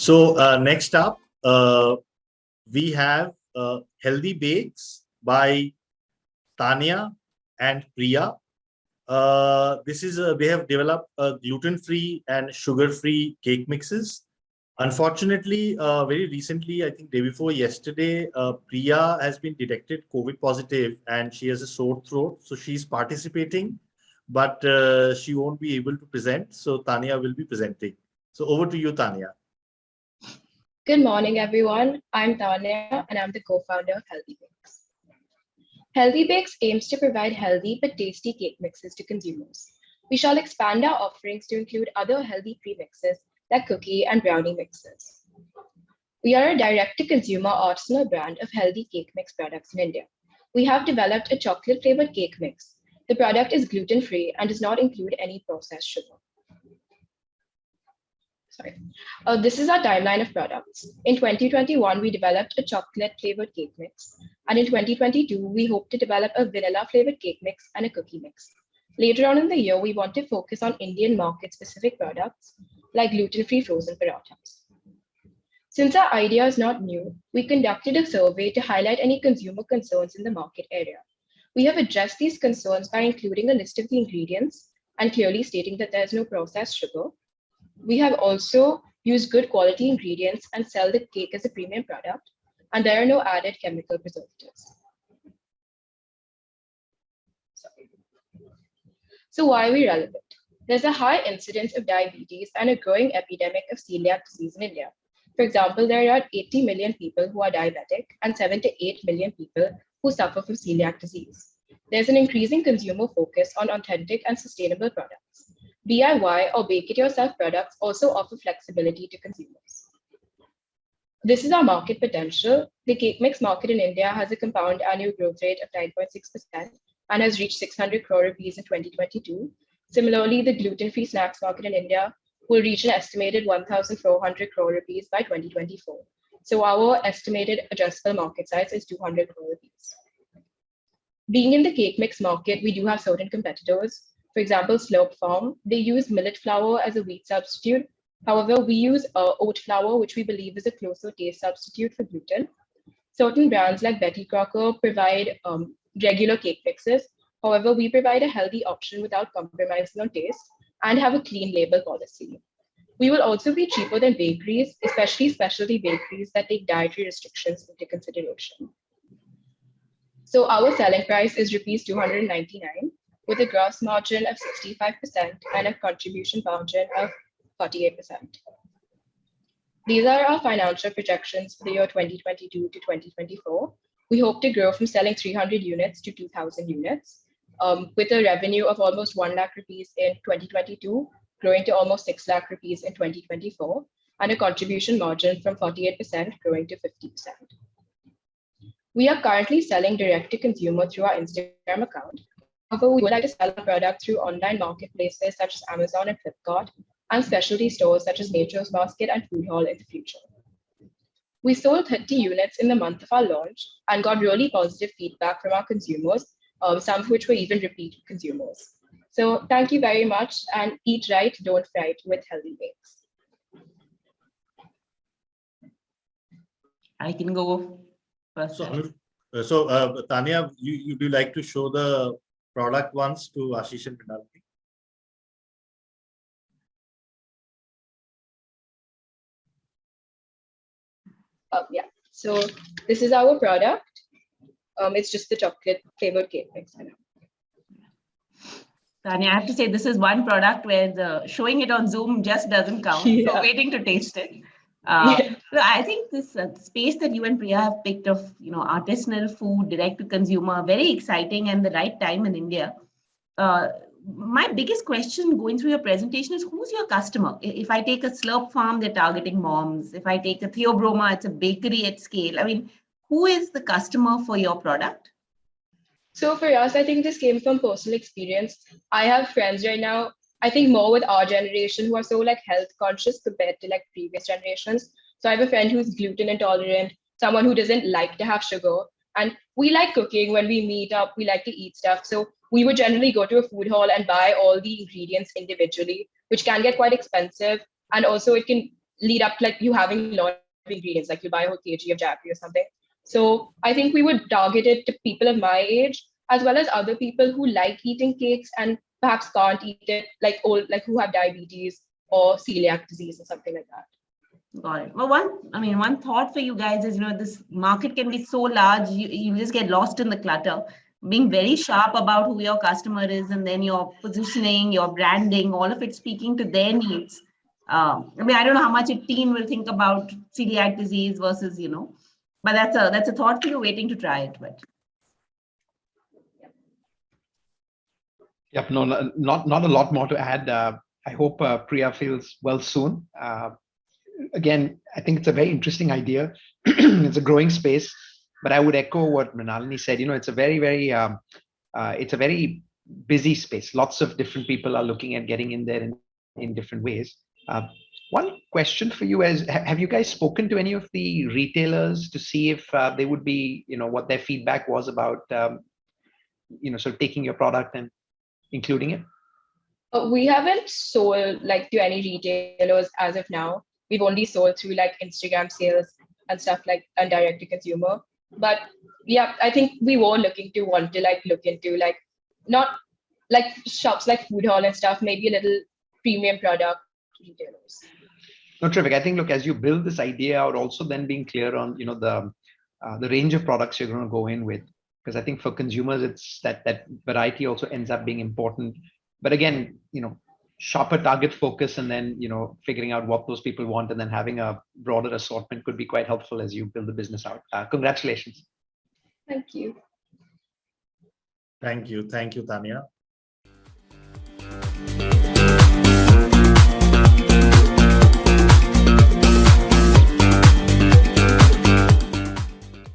So next up, we have Healthy Bakes by Tanya and Priya. This is they have developed gluten-free and sugar-free cake mixes. Unfortunately, very recently, I think day before yesterday, Priya has been detected COVID positive and she has a sore throat. So she's participating, but she won't be able to present. So Tanya will be presenting. So over to you, Tanya. Good morning, everyone. I'm Tanya, and I'm the co-founder of Healthy Bakes. Healthy Bakes aims to provide healthy but tasty cake mixes to consumers. We shall expand our offerings to include other healthy premixes like cookie and brownie mixes. We are a direct-to-consumer artisanal brand of healthy cake mix products in India. We have developed a chocolate-flavored cake mix. The product is gluten-free and does not include any processed sugar. This is our timeline of products. In 2021, we developed a chocolate-flavored cake mix. And in 2022, we hope to develop a vanilla-flavored cake mix and a cookie mix. Later on in the year, we want to focus on Indian market-specific products like gluten-free frozen parathas. Since our idea is not new, we conducted a survey to highlight any consumer concerns in the market area. We have addressed these concerns by including a list of the ingredients and clearly stating that there is no processed sugar. We have also used good quality ingredients and sell the cake as a premium product, and there are no added chemical preservatives. So why are we relevant? There's a high incidence of diabetes and a growing epidemic of celiac disease in India. For example, there are 80 million people who are diabetic and 7 to 8 million people who suffer from celiac disease. There's an increasing consumer focus on authentic and sustainable products. DIY or bake-it-yourself products also offer flexibility to consumers. This is our market potential. The cake mix market in India has a compound annual growth rate of 9.6% and has reached 600 crore rupees in 2022. Similarly, the gluten-free snacks market in India will reach an estimated 1,400 crore rupees by 2024. So our estimated addressable market size is 200 crore rupees. Being in the cake mix market, we do have certain competitors. For example, Slurp Farm, they use millet flour as a wheat substitute. However, we use oat flour, which we believe is a closer taste substitute for gluten. Certain brands like Betty Crocker provide regular cake mixes. However, we provide a healthy option without compromising on taste and have a clean label policy. We will also be cheaper than bakeries, especially specialty bakeries that take dietary restrictions into consideration. So our selling price is rupees 299 with a gross margin of 65% and a contribution margin of 48%. These are our financial projections for the year 2022 to 2024. We hope to grow from selling 300 units to 2,000 units, with a revenue of almost 1 lakh rupees in 2022, growing to almost 6 lakh rupees in 2024, and a contribution margin from 48% growing to 50%. We are currently selling direct to consumer through our Instagram account. However, we would like to sell our product through online marketplaces such as Amazon and Flipkart, and specialty stores such as Nature's Basket and Food Hall in the future. We sold 30 units in the month of our launch and got really positive feedback from our consumers, some of which were even repeat consumers. So thank you very much, and eat right, don't fright with Healthy Bakes. I can go first. So Tanya, you do like to show the product once to Ashish and Penalty? Yeah, so this is our product. It's just the chocolate flavored cake mix. Tanya, I have to say this is one product where the showing it on Zoom just doesn't count. Yeah. So waiting to taste it. So I think this space that you and Priya have picked of artisanal food, direct to consumer, very exciting and the right time in India. My biggest question going through your presentation is who's your customer? If I take a Slurp Farm, they're targeting moms. If I take a Theobroma, it's a bakery at scale. I mean, who is the customer for your product? So for us, I think this came from personal experience. I have friends right now, I think more with our generation who are so like health conscious compared to like previous generations. So I have a friend who's gluten intolerant, someone who doesn't like to have sugar. And we like cooking. When we meet up, we like to eat stuff. So we would generally go to a food hall and buy all the ingredients individually, which can get quite expensive. And also it can lead up like you having a lot of ingredients, like you buy a whole kg of jaggery or something. So I think we would target it to people of my age, as well as other people who like eating cakes and perhaps can't eat it, like old, like who have diabetes or celiac disease or something like that. Got it. Well, one thought for you guys is, this market can be so large, you just get lost in the clutter. Being very sharp about who your customer is, and then your positioning, your branding, all of it speaking to their needs. I don't know how much a teen will think about celiac disease versus, but that's a thought for you waiting to try it. But Yep, no, not a lot more to add. I hope Priya feels well soon. Again, I think it's a very interesting idea. It's a growing space, but I would echo what Mrinalini said. It's a very busy space. Lots of different people are looking at getting in there in different ways. One question for you is: have you guys spoken to any of the retailers to see if they would be, what their feedback was about, sort of taking your product and including it? We haven't sold like to any retailers as of now. We've only sold through like Instagram sales and stuff like and direct to consumer. But yeah, I think we were want to look into like not like shops like food hall and stuff, maybe a little premium product retailers. No, terrific. I think, look, as you build this idea out, also then being clear on the range of products you're going to go in with, because I think for consumers it's that variety also ends up being important. But again, sharper target focus, and then figuring out what those people want, and then having a broader assortment could be quite helpful as you build the business out. Congratulations. Thank you. Thank you, Tanya.